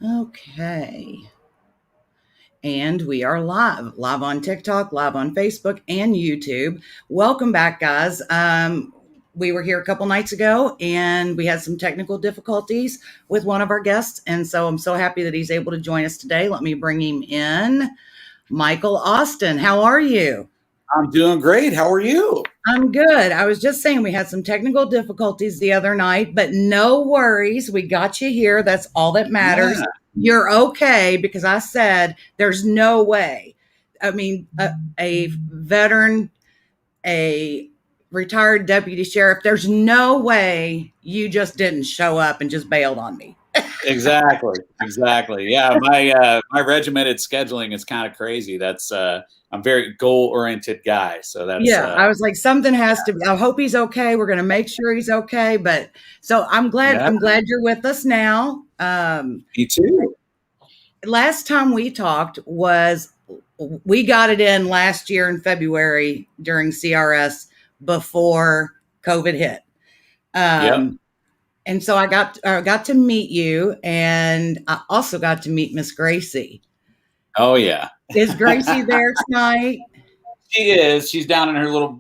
Okay. And we are live on TikTok, live on Facebook and YouTube. Welcome back, guys. We were here a couple nights ago and we had some technical difficulties with one of our guests. And so I'm so happy that he's able to join us today. Let me bring him in. Michael Austin, how are you? I'm doing great. How are you? I'm good. I was just saying we had some technical difficulties the other night, but no worries. We got you here. That's all that matters. Yeah. You're okay because I said there's no way. I mean, a veteran, a retired deputy sheriff, there's no way you just didn't show up and just bailed on me. Exactly. Yeah, my regimented scheduling is kind of crazy. That's I'm a very goal-oriented guy, so that's Yeah, I was like, something has to be. I hope he's okay. We're going to make sure he's okay. But so I'm glad. yeah. I'm glad you're with us now. Me too. Last time we talked was we got it in last year in February during CRS before COVID hit. Yep. And so I got to meet you, and I also got to meet Miss Gracie. Oh yeah. Is Gracie there tonight? She is. She's down in her little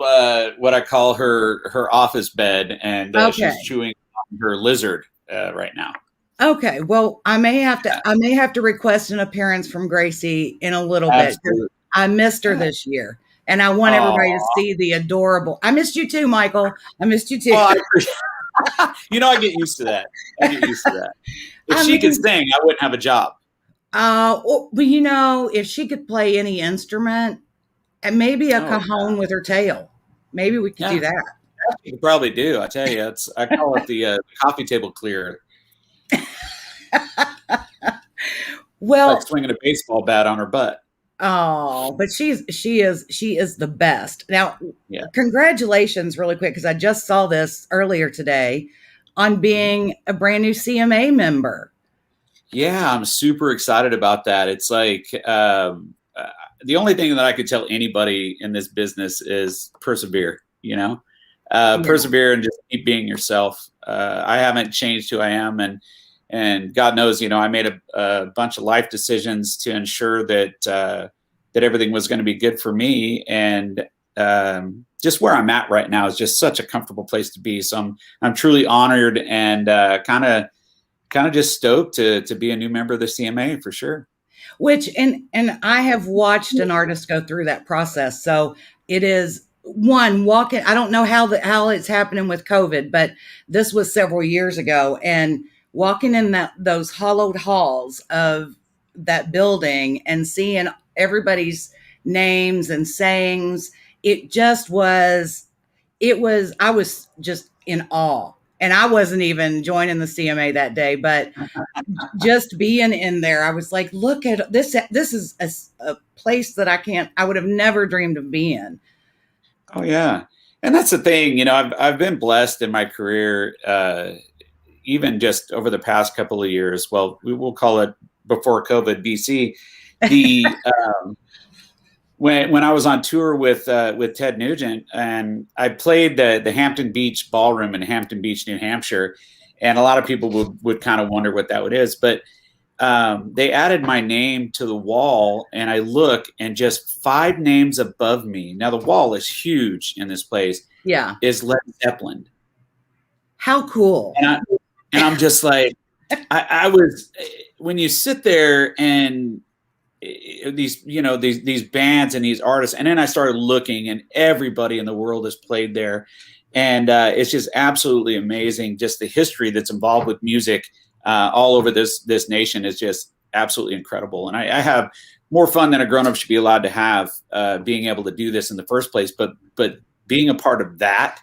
what I call her office bed, and Okay. she's chewing on her lizard right now. Okay. Well, I may have to request an appearance from Gracie in a little bit. Absolutely. I missed her this year, and I want everybody to see the adorable. I missed you too, Michael. I missed you too. Oh, I appreciate I get used to that. If she could sing, I wouldn't have a job. Well, if she could play any instrument, and maybe a cajon with her tail, maybe we could do that. You could probably do. I tell you, I call it the coffee table clearer. Well, like swinging a baseball bat on her butt. Oh, but she is the best. Now, Congratulations really quick, because I just saw this earlier today on being a brand new CMA member. Yeah, I'm super excited about that. It's like the only thing that I could tell anybody in this business is persevere, persevere and just keep being yourself. I haven't changed who I am. And God knows, I made a bunch of life decisions to ensure that everything was going to be good for me. And just where I'm at right now is just such a comfortable place to be. So I'm truly honored and kind of just stoked to be a new member of the CMA for sure. And I have watched an artist go through that process. So it is walking. I don't know how it's happening with COVID, but this was several years ago, and walking in those hollowed halls of that building and seeing everybody's names and sayings, I was just in awe. And I wasn't even joining the CMA that day, but just being in there, I was like, look at this. This is a place that I would have never dreamed of being. Oh yeah. And that's the thing, I've been blessed in my career, even just over the past couple of years. Well, we will call it before COVID BC. When I was on tour with Ted Nugent, and I played the Hampton Beach Ballroom in Hampton Beach, New Hampshire, and a lot of people would kind of wonder what that is, but they added my name to the wall, and I look, and just 5 names above me. Now the wall is huge in this place. Yeah, is Led Zeppelin. How cool! And I'm just like, I was, when you sit there and these bands and these artists, and then I started looking, and everybody in the world has played there, and it's just absolutely amazing. Just the history that's involved with music all over this nation is just absolutely incredible. And I have more fun than a grown-up should be allowed to have, being able to do this in the first place. But being a part of that,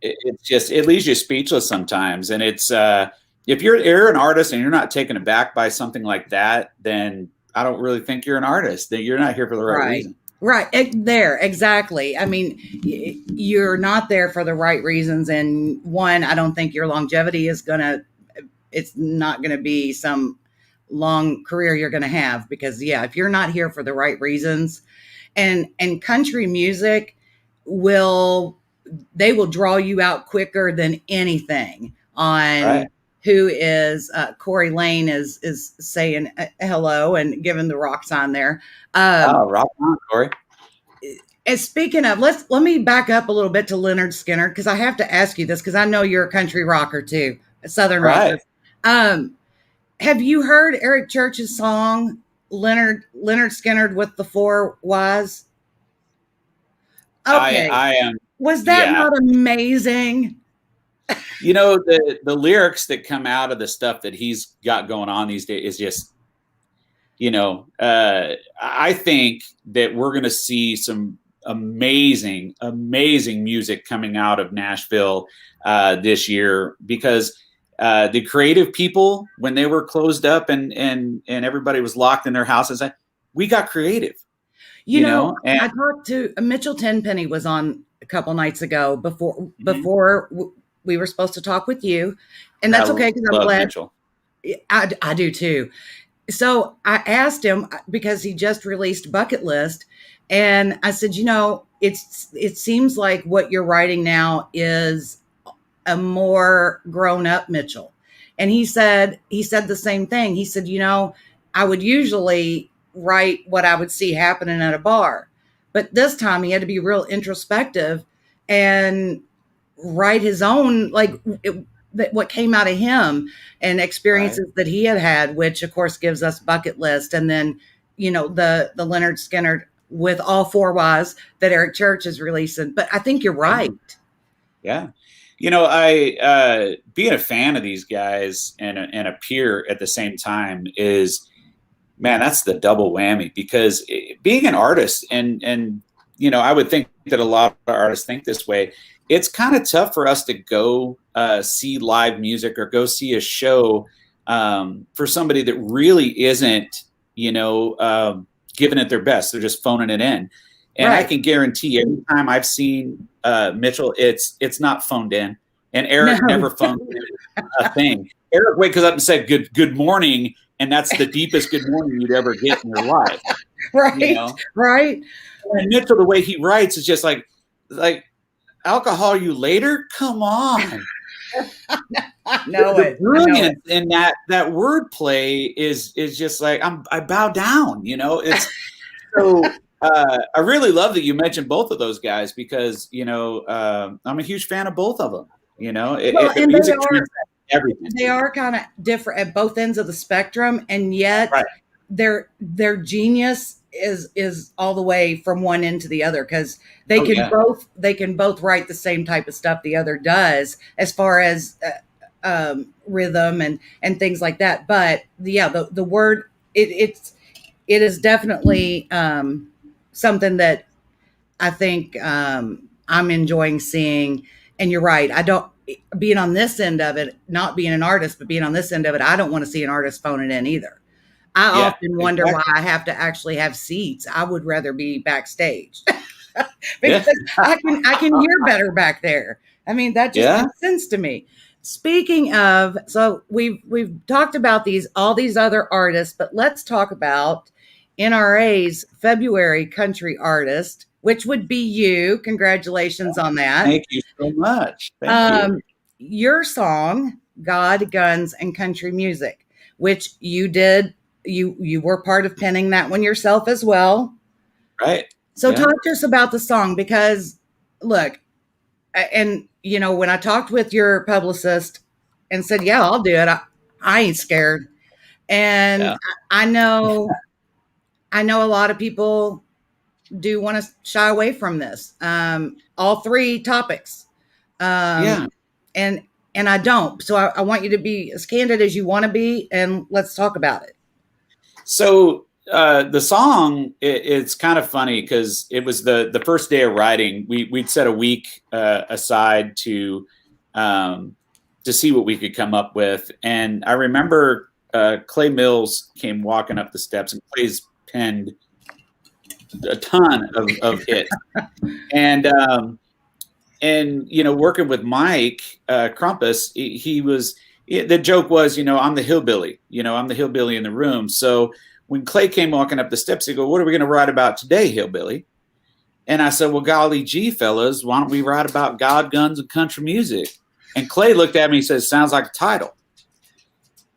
it's just, it leaves you speechless sometimes. And it's if you're an artist and you're not taken aback by something like that, then I don't really think you're an artist. That you're not here for the right reason. Right. There. Exactly. I mean, you're not there for the right reasons. And one, I don't think your longevity it's not going to be some long career you're going to have, because if you're not here for the right reasons, and country music will draw you out quicker than anything on who is Corey Lane is saying hello and giving the rock sign there. Rock on, Corey. And speaking of, let me back up a little bit to Leonard Skinner, because I have to ask you this, because I know you're a country rocker too, a Southern rocker. Have you heard Eric Church's song Leonard Skinner with the Four Whys? Okay, I am. Was that not amazing? You know, the lyrics that come out of the stuff that he's got going on these days is just, you know, I think that we're going to see some amazing music coming out of Nashville this year, because the creative people, when they were closed up and everybody was locked in their houses, we got creative. You know, and I talked to Mitchell Tenpenny was on a couple nights ago before we were supposed to talk with you, and that's okay, because I'm glad. Mitchell. I do too. So I asked him, because he just released Bucket List, and I said, you know, it seems like what you're writing now is a more grown up Mitchell. And he said the same thing. He said, you know, I would usually write what I would see happening at a bar, but this time he had to be real introspective and write his own, what came out of him and experiences that he had, which of course gives us Bucket List. And then, you know, the Leonard Skinner with all four Ys that Eric Church is releasing. But I think you're right. Yeah. You know, I being a fan of these guys and a peer at the same time is, man, that's the double whammy, because being an artist and, you know, I would think that a lot of artists think this way. It's kind of tough for us to go see live music or go see a show for somebody that really isn't, you know, giving it their best. They're just phoning it in. And I can guarantee every time I've seen Mitchell, it's not phoned in. And Eric never phoned in a thing. Eric wakes up and said, good morning. And that's the deepest good morning you'd ever get in your life. Right. You know? Right. And Mitchell, the way he writes is just like alcohol you later. Come on. The brilliance in that wordplay is just like, I bow down, you know. It's so I really love that you mentioned both of those guys, because, you know, I'm a huge fan of both of them, you know. Everything. They are kind of different at both ends of the spectrum, and yet their genius is all the way from one end to the other, because they can both write the same type of stuff the other does, as far as rhythm and things like that. But the word it is definitely something that I think I'm enjoying seeing. And you're right. I don't, being on this end of it, not being an artist, but being on this end of it, I don't want to see an artist phone it in either. I often wonder why I have to actually have seats. I would rather be backstage because I can hear better back there. I mean, that just makes sense to me. Speaking of, so we've talked about all these other artists, but let's talk about NRA's February country artist, which would be you. Congratulations on that. Thank you so much. Thank you. Your song, God, Guns, and Country Music, which you did, you were part of penning that one yourself as well. Right. So talk to us about the song, because look, and you know, when I talked with your publicist and said, yeah, I'll do it, I ain't scared. And I know a lot of people do want to shy away from this. All three topics. And I don't. So I want you to be as candid as you want to be, and let's talk about it. So the song, it's kind of funny, because it was the first day of writing. We'd set a week aside to see what we could come up with. And I remember Clay Mills came walking up the steps, and Clay's penned a ton of hits. And you know, working with Mike Crumpus, the joke was, you know, I'm the hillbilly in the room. So when Clay came walking up the steps, he go, what are we going to write about today, hillbilly? And I said, well, golly gee, fellas, why don't we write about God, guns, and country music? And Clay looked at me and says, sounds like a title.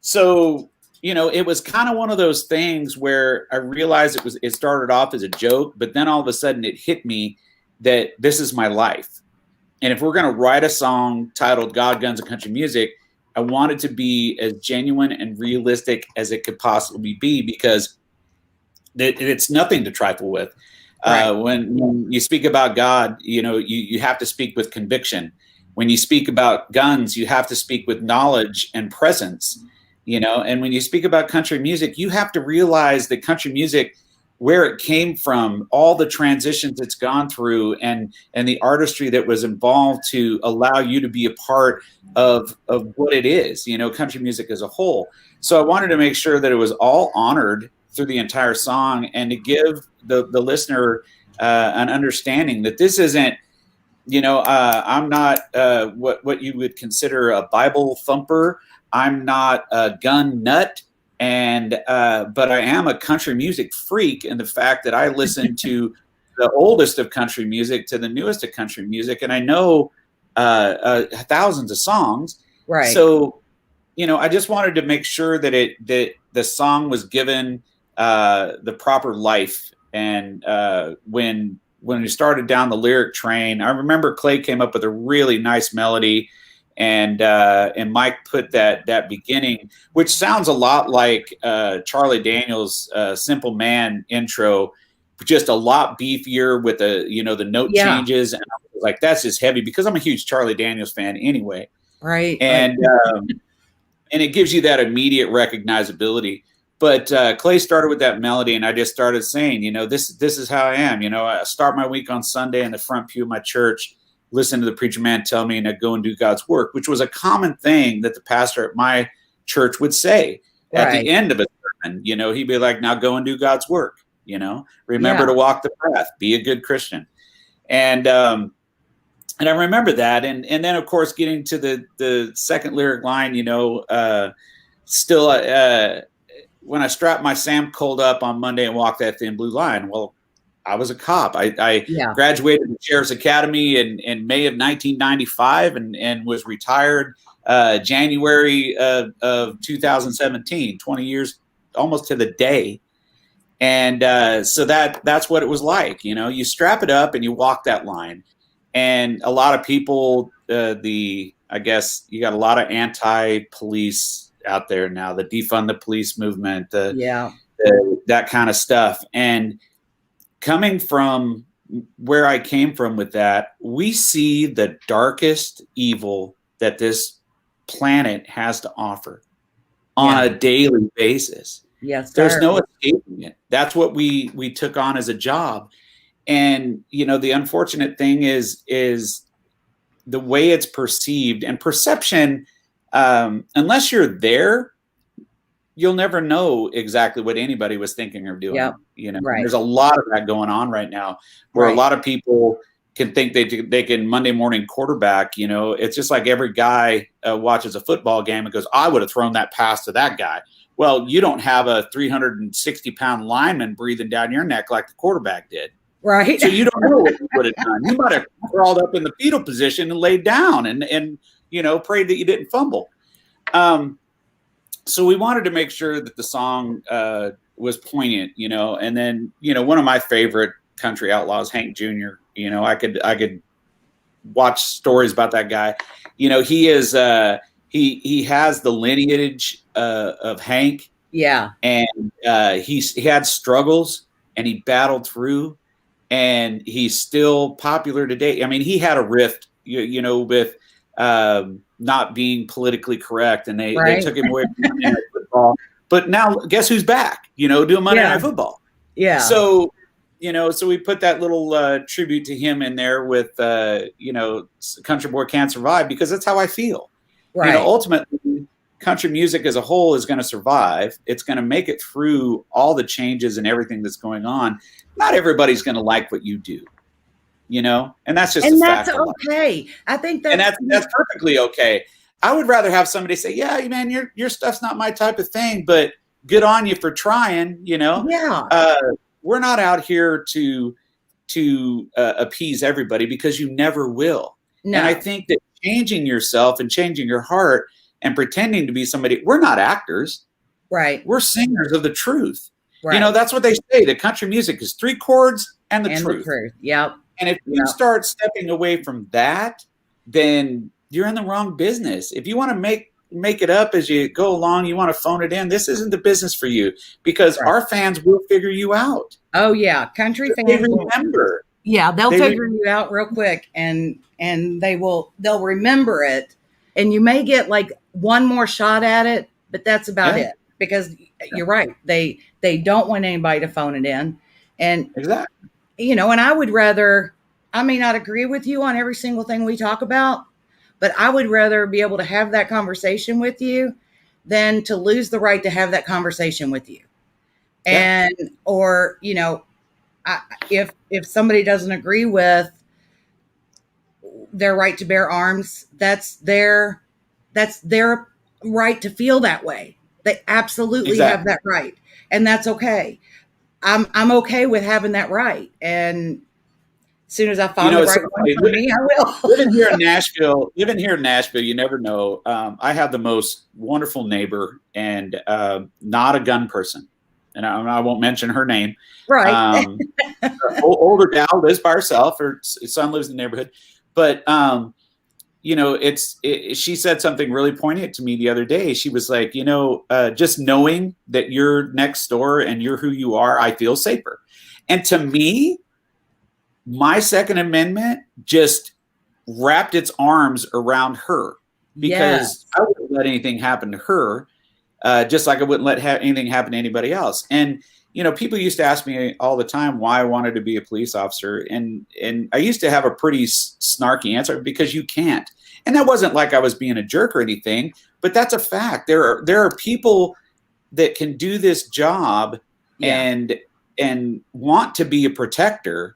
So, it was kind of one of those things where I realized it started off as a joke, but then all of a sudden it hit me that this is my life. And if we're going to write a song titled God, Guns, and Country Music, I want it to be as genuine and realistic as it could possibly be, because it's nothing to trifle with. Right. When you speak about God, you have to speak with conviction. When you speak about guns, you have to speak with knowledge and presence, and when you speak about country music, you have to realize that country music, where it came from, all the transitions it's gone through, and the artistry that was involved to allow you to be a part of what it is, country music as a whole. So I wanted to make sure that it was all honored through the entire song, and to give the listener an understanding that this isn't, I'm not what you would consider a Bible thumper. I'm not a gun nut. And but I am a country music freak in the fact that I listen to the oldest of country music to the newest of country music, and I know thousands of songs. Right. So, I just wanted to make sure that the song was given the proper life. And when we started down the lyric train, I remember Clay came up with a really nice melody. And Mike put that beginning, which sounds a lot like Charlie Daniels' "Simple Man" intro, just a lot beefier with the note changes, and I was like, that's just heavy, because I'm a huge Charlie Daniels fan anyway. Right. And and it gives you that immediate recognizability. But Clay started with that melody, and I just started saying, this is how I am. I start my week on Sunday in the front pew of my church, listen to the preacher man tell me, and I go and do God's work, which was a common thing that the pastor at my church would say at the end of a sermon. He'd be like, now go and do God's work. Remember to walk the path, be a good Christian. And I remember that. And then, of course, getting to the second lyric line, still when I strapped my Sam Colt up on Monday and walked that thin blue line, well, I was a cop. I graduated from Sheriff's Academy in May of 1995 and was retired January of 2017, 20 years almost to the day. And so that's what it was like. You strap it up and you walk that line. And a lot of people, I guess you got a lot of anti-police out there now, the defund the police movement, that kind of stuff. And coming from where I came from with that, we see the darkest evil that this planet has to offer on a daily basis. Yes, there's no escaping it. That's what we took on as a job. And the unfortunate thing is the way it's perceived, and perception, unless you're there, you'll never know exactly what anybody was thinking or doing. There's a lot of that going on right now, where a lot of people can think they can Monday morning quarterback. It's just like every guy watches a football game and goes, I would have thrown that pass to that guy. Well, you don't have a 360-pound lineman breathing down your neck like the quarterback did. Right. So you don't know what you would have done. You might have crawled up in the fetal position and laid down and prayed that you didn't fumble. So we wanted to make sure that the song was poignant, and then, one of my favorite country outlaws, Hank Jr., I could watch stories about that guy. He is, he has the lineage of Hank. Yeah. And he had struggles, and he battled through, and he's still popular today. I mean, he had a rift, with not being politically correct, and they took him away from Monday Night Football. But now, guess who's back? Doing Monday Night Football. Yeah. So, so we put that little tribute to him in there with, Country Boy Can't Survive, because that's how I feel. Right. Ultimately, country music as a whole is going to survive. It's going to make it through all the changes and everything that's going on. Not everybody's going to like what you do. And that's just and that's okay. I think that's perfectly okay. I would rather have somebody say, "Yeah, man, your stuff's not my type of thing, but good on you for trying." Yeah. We're not out here to appease everybody, because you never will. No. And I think that changing yourself and changing your heart and pretending to be somebody. We're not actors. Right. We're singers of the truth. Right. You know, that's what they say. The country music is 3 chords and the truth. Yep. And if you start stepping away from that, then you're in the wrong business. If you want to make it up as you go along, you want to phone it in, this isn't the business for you, because our fans will figure you out. Oh yeah, country fans. They remember. Yeah, they'll figure you out real quick, and they'll remember it, and you may get like one more shot at it, but that's about it, because you're right. They don't want anybody to phone it in, and exactly. You know, and I would rather, I may not agree with you on every single thing we talk about, but I would rather be able to have that conversation with you than to lose the right to have that conversation with you. And, or, you know, if somebody doesn't agree with their right to bear arms, that's their right to feel that way. They absolutely have that right. And that's okay. I'm okay with having that right. And as soon as I find the right one for me, I will. Living here in Nashville, you never know. I have the most wonderful neighbor, and not a gun person. And I won't mention her name. Right. Older gal, lives by herself. Her son lives in the neighborhood. But, you know, she said something really poignant to me the other day. She was like, you know, just knowing that you're next door and you're who you are, I feel safer. And to me, my Second Amendment just wrapped its arms around her, because I wouldn't let anything happen to her, just like I wouldn't let anything happen to anybody else. And, you know, people used to ask me all the time why I wanted to be a police officer. And I used to have a pretty snarky answer, because you can't. And that wasn't like I was being a jerk or anything, but that's a fact. There are people that can do this job and want to be a protector.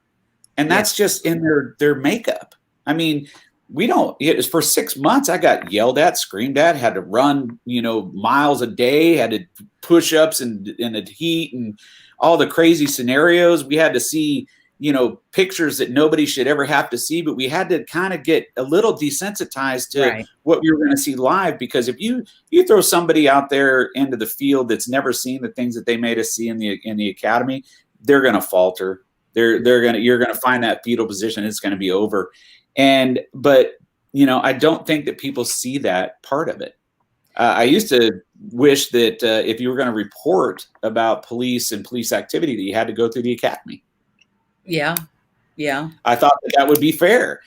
And that's just in their makeup. I mean, for 6 months, I got yelled at, screamed at, had to run, you know, miles a day, had to push ups in the heat and all the crazy scenarios. We had to see, you know, pictures that nobody should ever have to see, but we had to kind of get a little desensitized to what we were going to see live. Because if you throw somebody out there into the field that's never seen the things that they made us see in the academy, they're going to falter. You're going to find that fetal position. It's going to be over. But you know, I don't think that people see that part of it. I used to wish that if you were going to report about police and police activity, that you had to go through the academy. Yeah. I thought that would be fair,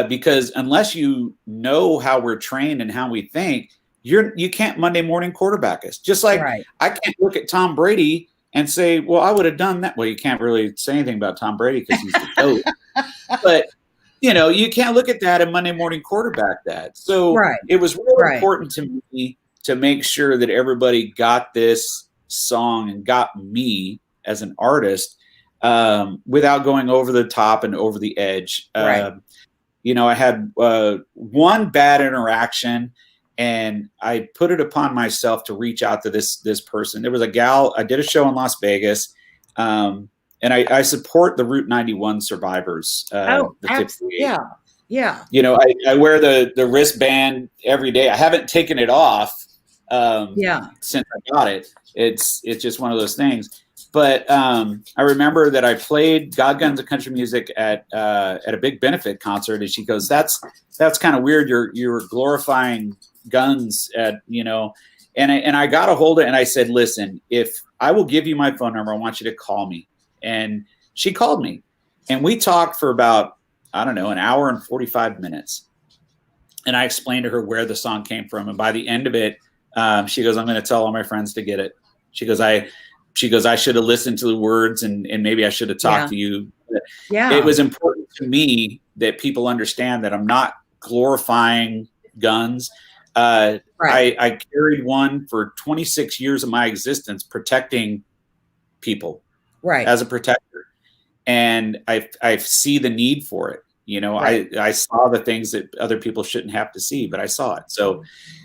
because unless you know how we're trained and how we think, you can't Monday morning quarterback us. Just like I can't look at Tom Brady and say, well, I would have done that. Well, you can't really say anything about Tom Brady because he's the GOAT. But, you know, you can't look at that and Monday morning quarterback that. So it was really important to me to make sure that everybody got this song and got me as an artist without going over the top and over the edge. You know, I had one bad interaction, and I put it upon myself to reach out to this person. There was a gal. I did a show in Las Vegas, and I support the Route 91 survivors. Yeah. You know, I wear the wristband every day. I haven't taken it off since I got it. It's just one of those things. But I remember that I played God, Guns, and Country Music at a big benefit concert, and she goes, "That's kind of weird. You're glorifying guns at, you know." And I got a hold of it, and I said, "Listen, if I will give you my phone number, I want you to call me." And she called me, and we talked for about, I don't know, an hour and 45 minutes. And I explained to her where the song came from. And by the end of it, she goes, "I'm going to tell all my friends to get it." She goes, I should have listened to the words, and maybe I should have talked to you. It was important to me that people understand that I'm not glorifying guns. I carried one for 26 years of my existence, protecting people as a protector. And I see the need for it. You know, I saw the things that other people shouldn't have to see, but I saw it. So,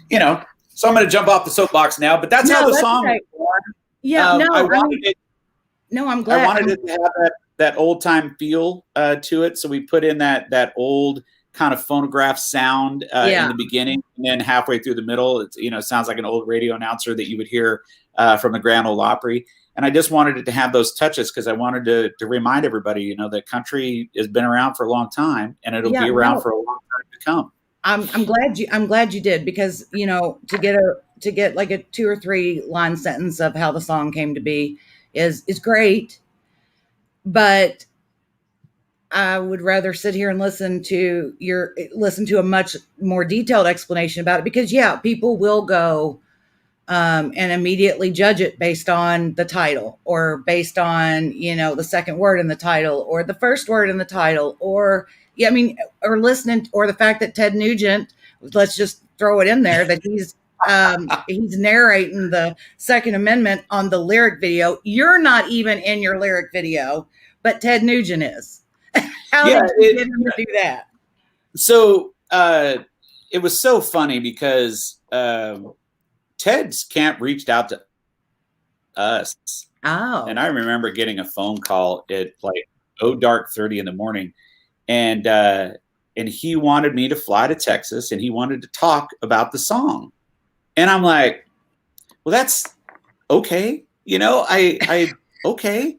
you know, so I'm going to jump off the soapbox now, but that's how the song was born. Yeah, I wanted it. No, I'm glad. I wanted it to have that old time feel to it. So we put in that old kind of phonograph sound Yeah. in the beginning, and then halfway through the middle, it's, you know, sounds like an old radio announcer that you would hear from the Grand Ole Opry. And I just wanted it to have those touches because I wanted to remind everybody, you know, that country has been around for a long time, and it'll be around for a long time to come. I'm glad you did, because, you know, to get like a 2 or 3 line sentence of how the song came to be is great, but I would rather sit here and listen to a much more detailed explanation about it, because yeah, people will go and immediately judge it based on the title, or based on, you know, the second word in the title, or the first word in the title, or yeah, I mean, or listening, or the fact that Ted Nugent, let's just throw it in there, that he's narrating the Second Amendment on the lyric video. You're not even in your lyric video, but Ted Nugent is. How did you get him to do that? So it was so funny because Ted's camp reached out to us. Oh. And I remember getting a phone call at like dark 30 in the morning. And he wanted me to fly to Texas, and he wanted to talk about the song. And I'm like, well, that's okay. You know, okay.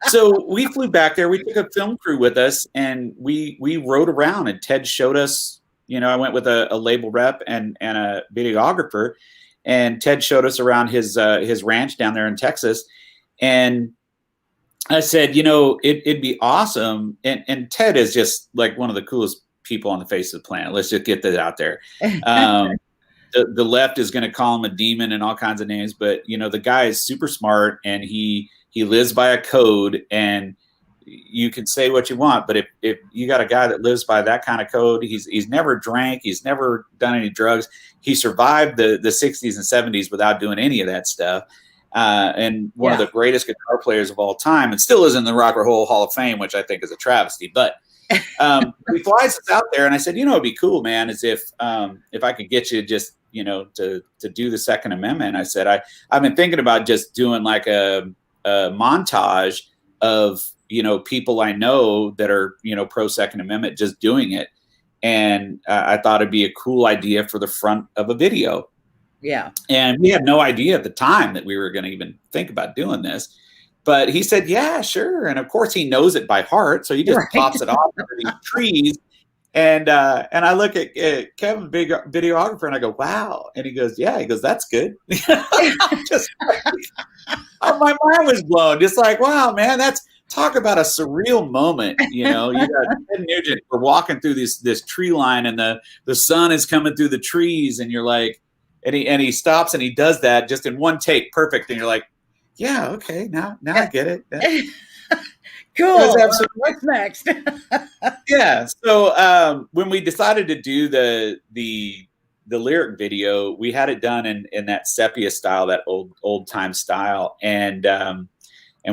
So we flew back there. We took a film crew with us, and we rode around, and Ted showed us, you know, I went with a label rep and a videographer, and Ted showed us around his ranch down there in Texas. And I said, you know, it'd be awesome. And Ted is just like one of the coolest people on the face of the planet. Let's just get that out there. The left is going to call him a demon and all kinds of names, but you know, the guy is super smart, and he lives by a code. And you can say what you want, but if you got a guy that lives by that kind of code, he's never drank, he's never done any drugs. He survived the 60s and 70s without doing any of that stuff. And one of the greatest guitar players of all time, and still is in the Rock and Roll Hall of Fame, which I think is a travesty. But he flies us out there, and I said, you know, it'd be cool, man, is if I could get you just, you know, to do the Second Amendment. I said, I've been thinking about just doing like a montage of, you know, people I know that are, you know, pro Second Amendment, just doing it. And I thought it'd be a cool idea for the front of a video. Yeah. And we had no idea at the time that we were going to even think about doing this. But he said, yeah, sure. And of course he knows it by heart. So he just pops it off under these trees. And I look at Kevin, big videographer, and I go, wow. And he goes, yeah. He goes, that's good. Just my mind was blown. Just like, wow, man, talk about a surreal moment. You know, you got Ted Nugent, we're walking through this tree line, and the sun is coming through the trees, and you're like, and he stops and he does that just in one take, perfect. And you're like, yeah, okay, now I get it. Cool. What's next? Yeah. So when we decided to do the lyric video, we had it done in that sepia style, that old time style, and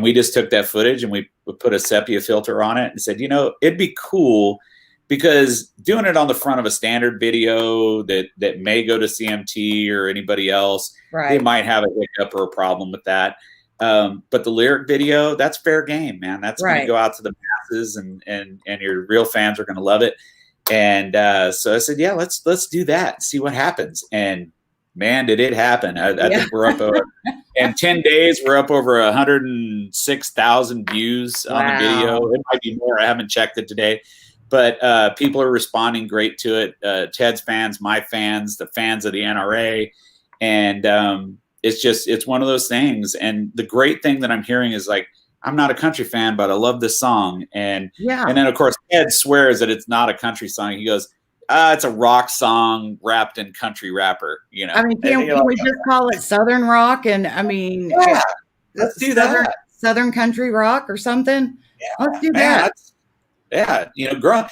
we just took that footage and we put a sepia filter on it and said, you know, it'd be cool, because doing it on the front of a standard video that may go to CMT or anybody else, they might have a hiccup or a problem with that. But the lyric video, that's fair game, man. That's going to go out to the masses, and your real fans are going to love it. And so I said, yeah, let's do that, see what happens. And man, did it happen. I think we're up over, in 10 days, we're up over 106,000 views on the video. It might be more. I haven't checked it today. But people are responding great to it. Ted's fans, my fans, the fans of the NRA. And it's one of those things. And the great thing that I'm hearing is, like, I'm not a country fan, but I love this song. And then, of course, Ted swears that it's not a country song. He goes, it's a rock song wrapped in country rapper. You know, I mean, can we just call it Southern rock? And I mean, let's do that. Southern country rock or something. Yeah, let's do that. Yeah, you know,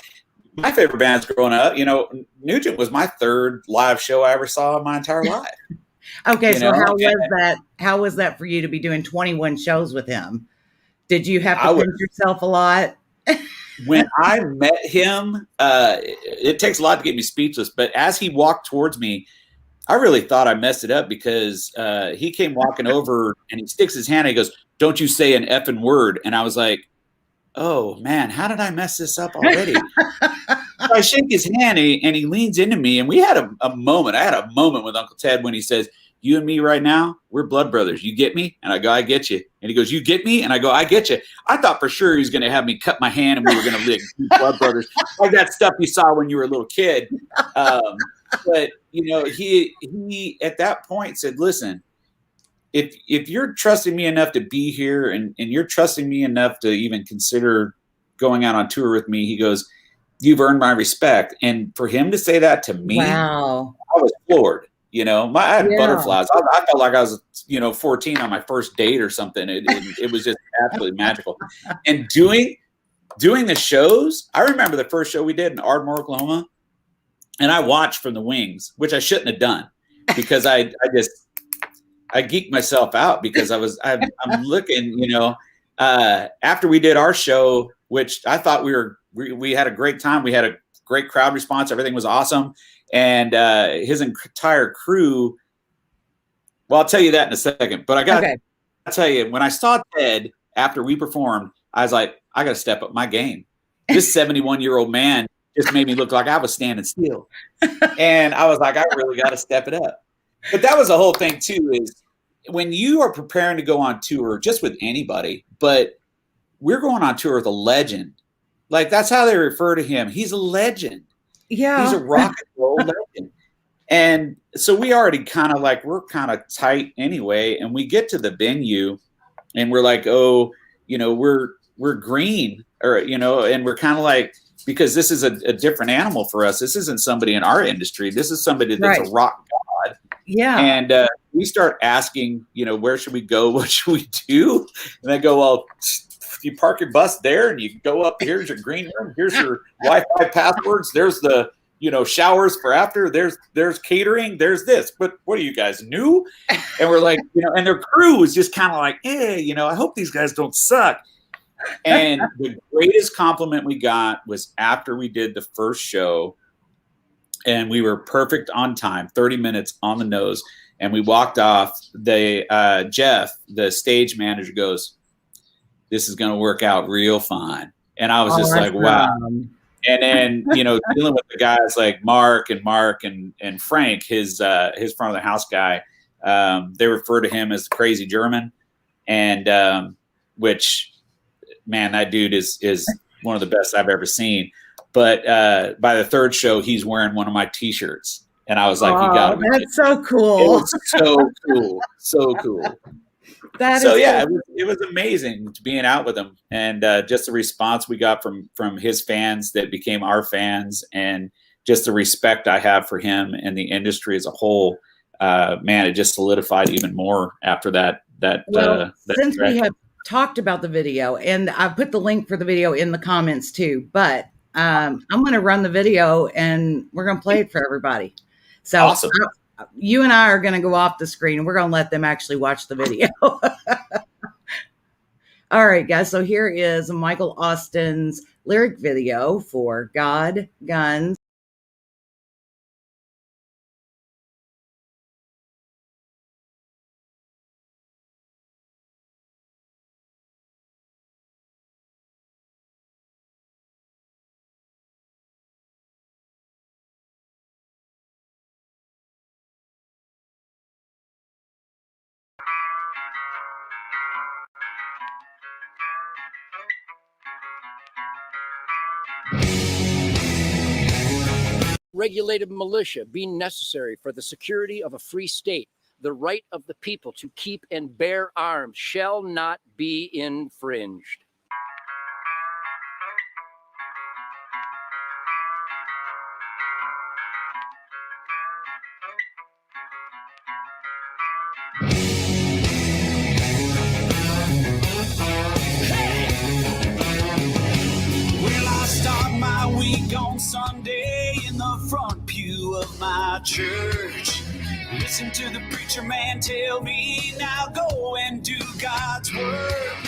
my favorite bands growing up, you know, Nugent was my third live show I ever saw in my entire life. Okay, so how was that for you to be doing 21 shows with him? Did you have to pinch yourself a lot? When I met him, it takes a lot to get me speechless, but as he walked towards me, I really thought I messed it up, because he came walking over and he sticks his hand and he goes, "Don't you say an effing word." And I was like, oh man, how did I mess this up already? So I shake his hand and he leans into me, and we had a moment. I had a moment with Uncle Ted when he says, "You and me right now, we're blood brothers. You get me?" And I go, "I get you." And he goes, "You get me?" And I go, "I get you." I thought for sure he was going to have me cut my hand and we were going to be blood brothers, like that stuff you saw when you were a little kid. But he at that point said, "Listen, if you're trusting me enough to be here and you're trusting me enough to even consider going out on tour with me," he goes, "You've earned my respect." And for him to say that to me, Wow. I was floored. I had Yeah. butterflies. I felt like I was, 14 on my first date or something. It was just absolutely magical. And doing the shows, I remember the first show we did in Ardmore, Oklahoma, and I watched from the wings, which I shouldn't have done because I geeked myself out because I'm looking, after we did our show, which I thought we had a great time. We had a great crowd response. Everything was awesome. And his entire crew, well, I'll tell you that in a second, but I got to tell you, when I saw Ted after we performed, I was like, I got to step up my game. This 71-year-old man just made me look like I was standing still. And I was like, I really got to step it up. But that was the whole thing too, is when you are preparing to go on tour, just with anybody, but we're going on tour with a legend. Like, that's how they refer to him. He's a legend. Yeah. He's a rock and roll legend. And so we're kind of tight anyway. And we get to the venue and we're like, oh, we're green, or, and we're kind of like, because this is a different animal for us. This isn't somebody in our industry. This is somebody that's a rock god. Yeah. And we start asking, where should we go? What should we do? And they go, well, you park your bus there and you go up. Here's your green room. Here's your Wi-Fi passwords. There's the, showers for after. There's catering. There's this. But what are you guys, new? And we're like, and their crew is just kind of like, hey, I hope these guys don't suck. And the greatest compliment we got was after we did the first show, and we were perfect on time, 30 minutes on the nose. And we walked off. Jeff, the stage manager, goes, "This is going to work out real fine." And I was just like, wow. And then, dealing with the guys like Mark and Frank, his front of the house guy, they refer to him as the crazy German. And, which, man, that dude is one of the best I've ever seen. But by the third show, he's wearing one of my T-shirts. And I was like, you got it. That's so cool. It was so cool. So cool. It was amazing being out with him, and just the response we got from his fans that became our fans, and just the respect I have for him and the industry as a whole. Man, it just solidified even more after that. Since we have talked about the video, and I put the link for the video in the comments too, but I'm going to run the video and we're going to play it for everybody. So awesome. You and I are going to go off the screen and we're going to let them actually watch the video. All right, guys. So here is Michael Austin's lyric video for God, Guns. Regulated militia being necessary for the security of a free state, the right of the people to keep and bear arms shall not be infringed. On Sunday in the front pew of my church, listen to the preacher man tell me, now go and do God's work.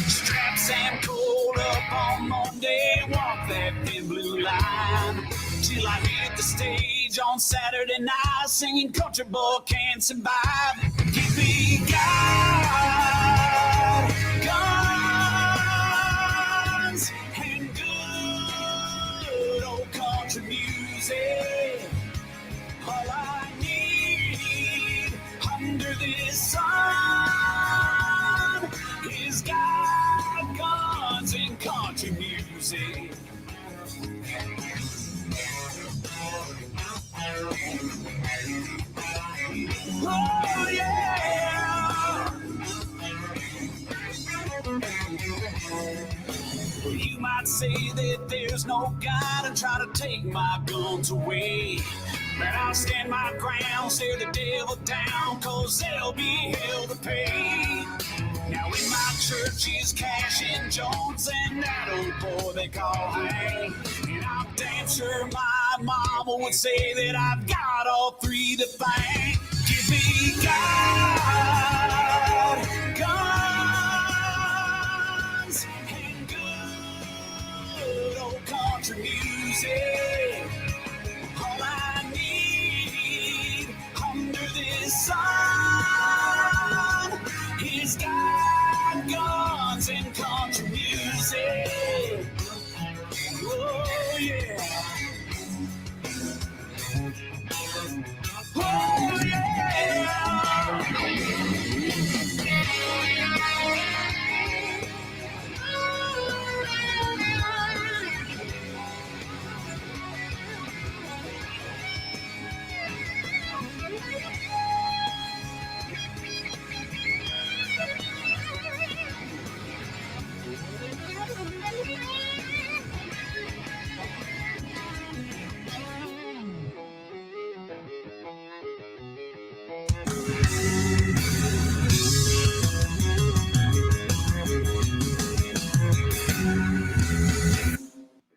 Strap Sam Cole up on Monday, walk that thin blue line, till I hit the stage on Saturday night, singing Country Boy Can't Survive. Give me God, guns, and good old country. music. All I need under this sun is God, guns, and country music. Oh yeah. You might say that there's no God and try to take my guns away, but I'll stand my ground, stare the devil down, cause there'll be hell to pay. Now in my church is Cash and Jones and that old boy they call Hank, and I'm damn sure my mama would say that I've got all three to thank. Give me God, guns, and good old country music. All I need under this sun is God, guns, and country music. Oh yeah. Oh yeah.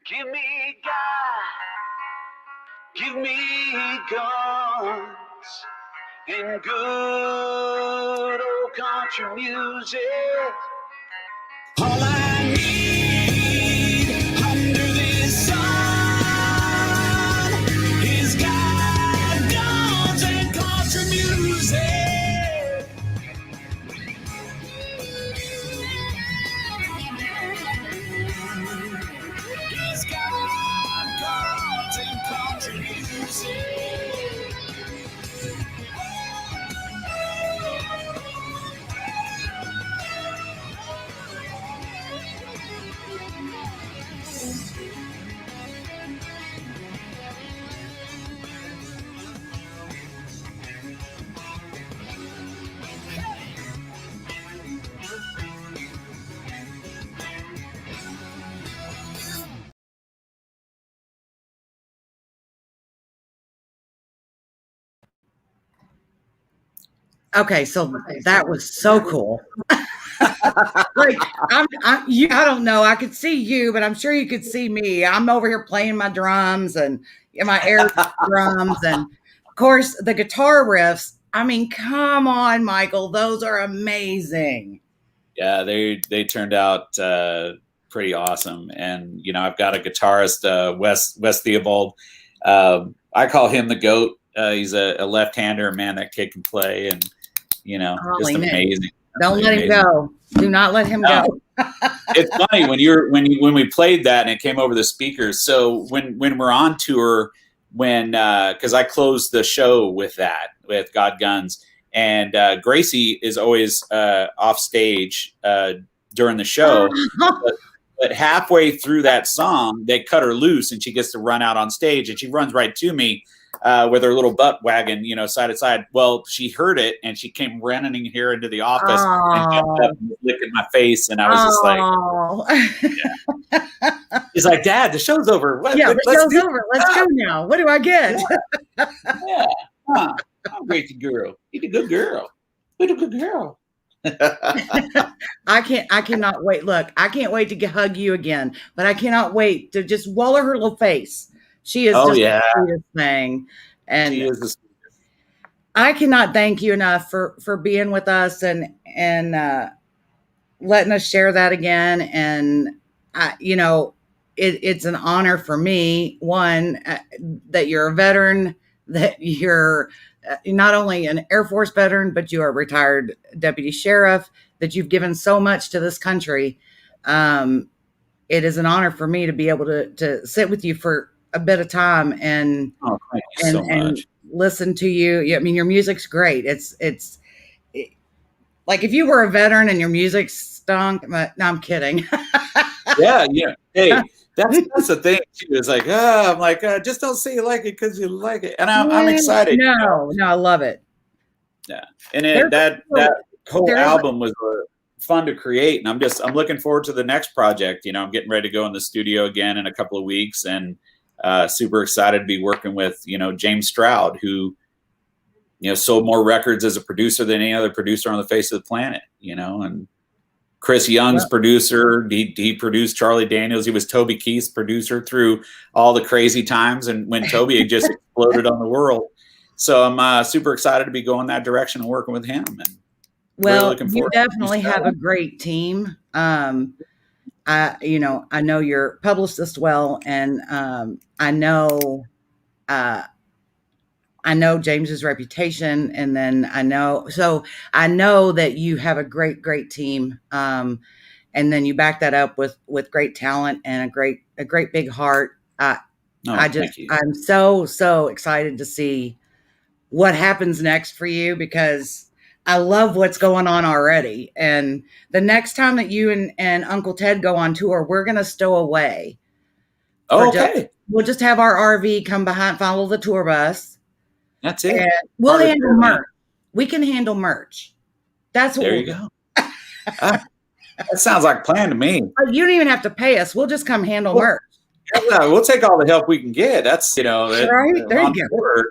Give me God, give me guns, and good old country music. All I need under this sun is God, guns, and country music. He's got guns and country music. Okay, so that was so cool. Like I don't know. I could see you, but I'm sure you could see me. I'm over here playing my drums and my air drums, and of course the guitar riffs. I mean, come on, Michael, those are amazing. Yeah, they turned out pretty awesome. And I've got a guitarist, Wes Theobald. I call him the GOAT. He's a left-hander, man. That kid can play, and just amazing. Don't let him go. Do not let him go. It's funny when we played that and it came over the speakers. So when we're on tour, because I closed the show with God Guns, and Gracie is always off stage during the show. But halfway through that song, they cut her loose and she gets to run out on stage, and she runs right to me with her little butt wagging, side to side. Well, she heard it and she came running here into the office and jumped up and licking my face. And I was just like, yeah. He's like, Dad, the show's over. The show's over. Let's go now. What do I get? Yeah. Huh. I'm a great girl. You're a good girl. You're a good girl. I cannot wait. Look, I can't wait to hug you again, but I cannot wait to just wallow her little face. She is the sweetest thing. And she is the sweetest. I cannot thank you enough for being with us and letting us share that again. And it's an honor for me, one, that you're a veteran, that you're not only an Air Force veteran, but you are a retired deputy sheriff, that you've given so much to this country. It is an honor for me to be able to sit with you for a bit of time and Oh, thank you so much. listen to you. I mean, your music's great. Like if you were a veteran and your music stunk. No, I'm kidding. Yeah. Hey, that's the thing too. It's like, I'm like, just don't say you like it because you like it, and I'm excited. No, I love it. Yeah, and that whole album was fun to create, and I'm looking forward to the next project. I'm getting ready to go in the studio again in a couple of weeks, and super excited to be working with James Stroud, who sold more records as a producer than any other producer on the face of the planet. And Chris Young's producer. He produced Charlie Daniels. He was Toby Keith's producer through all the crazy times, and when Toby had just exploded on the world. So I'm super excited to be going that direction and working with him. And well, you definitely have a great team. I know your publicist well, and I know James's reputation, and then I know that you have a great team. And then you back that up with great talent and a great big heart. I'm so excited to see what happens next for you, because I love what's going on already. And the next time that you and Uncle Ted go on tour, we're going to stow away. Okay. We'll just have our RV come behind, follow the tour bus. That's it. And we'll handle merch. We can handle merch. That's what there you go. That sounds like a plan to me. You don't even have to pay us. We'll just come handle merch. Yeah, we'll take all the help we can get. That's right there. You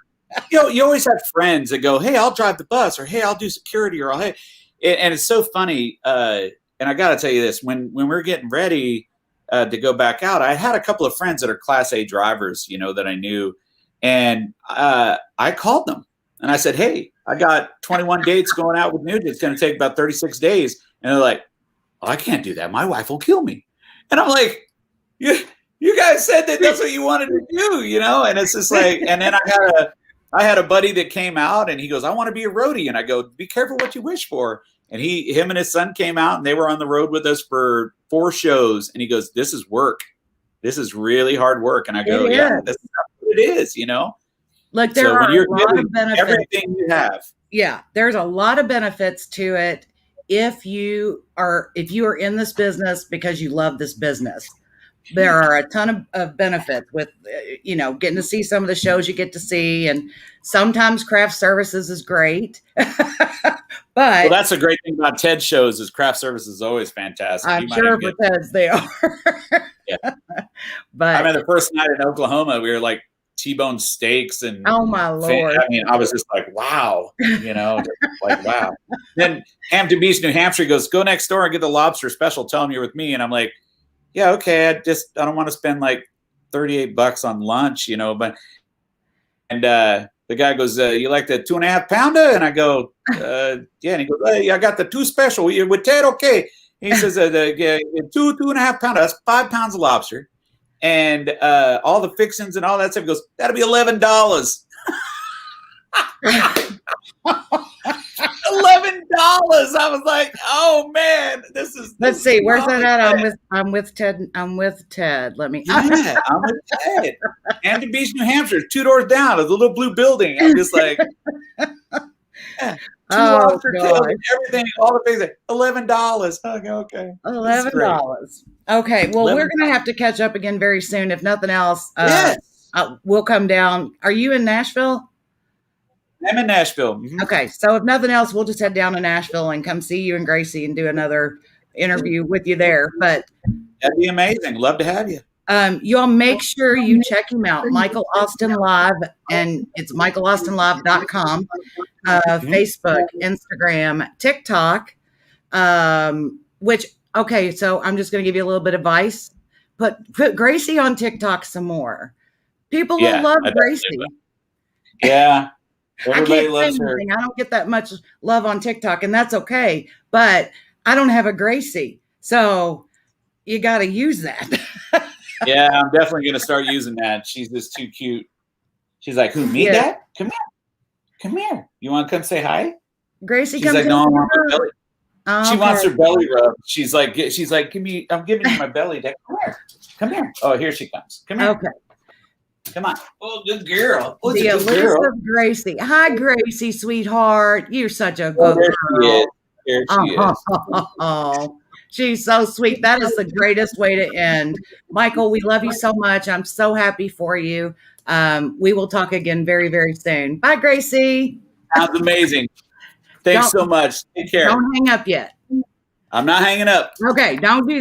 go. You always have friends that go, "Hey, I'll drive the bus," or "Hey, I'll do security," or "Hey," and it's so funny. And I got to tell you this: when we're getting ready to go back out, I had a couple of friends that are Class A drivers, that I knew, and I called them and I said, "Hey, I got 21 dates going out with Nugent. It's going to take about 36 days," and they're like, "Oh, I can't do that. My wife will kill me." And I'm like, "You guys said that's what you wanted to do, And it's just like, and then I had a buddy that came out and he goes, "I want to be a roadie." And I go, "Be careful what you wish for." And him and his son came out and they were on the road with us for 4 shows. And he goes, "This is work. This is really hard work." And I go, "Yeah, this is what it is, Look, there are a lot of benefits. Everything you have. Yeah, there's a lot of benefits to it if you are in this business because you love this business. There are a ton of benefits with, getting to see some of the shows you get to see. And sometimes craft services is great. But that's a great thing about TED shows is craft services is always fantastic. I'm sure for TEDs they are. Yeah. But I mean, the first night in Oklahoma, we were like T-bone steaks and oh my Lord. I mean, I was just like, wow, like, wow. Then Hampton Beach, New Hampshire goes, "Go next door and get the lobster special. Tell them you're with me." And I'm like, "Yeah, okay. I don't want to spend like $38 on lunch, but," and the guy goes, "You like the 2.5 pounder?" And I go, "Yeah." And he goes, "Hey, I got the 2 special with Ted. Okay." He says, "The 2.5 pounder, that's 5 pounds of lobster. And all the fixings and all that stuff." He goes, "That'll be $11." $11. I was like, "Oh man, this is." Let's see, where's that at? I'm with Ted. I'm with Ted. Let me. Yeah, I'm with Ted. Hampton Beach, New Hampshire, 2 doors down, a little blue building. I'm just like, yeah, 2 lobster tails, everything, all the things. Like, $11. Okay. $11. Okay. Well, we're gonna have to catch up again very soon. If nothing else, yes. We'll come down. Are you in Nashville? I'm in Nashville. Mm-hmm. Okay, so if nothing else, we'll just head down to Nashville and come see you and Gracie and do another interview with you there. But that'd be amazing. Love to have you. You all make sure you check him out, Michael Austin Live, and it's michaelaustinlive.com, Facebook, Instagram, TikTok, okay, so I'm just going to give you a little bit of advice. Put Gracie on TikTok some more. People will love Gracie. Yeah. Everybody loves her. I don't get that much love on TikTok, and that's okay. But I don't have a Gracie, so you got to use that. Yeah, I'm definitely going to start using that. She's just too cute. She's like, "Who, me, Dad? Come here. You want to come say hi?" Gracie, she's like, "No, I want my belly." Oh, she wants her belly rub. She's like, "Give me. I'm giving you my belly, Dad. Come here. Oh, here she comes. Come here." Okay. Come on. Oh, good girl. Oh, The elusive Gracie. Hi, Gracie, sweetheart. You're such a good there she is. girl. There she is. Oh, she's so sweet. That is the greatest way to end. Michael, we love you so much. I'm so happy for you. We will talk again very, very soon. Bye, Gracie. Sounds amazing. Thanks so much. Take care. Don't hang up yet. I'm not hanging up. Okay, don't do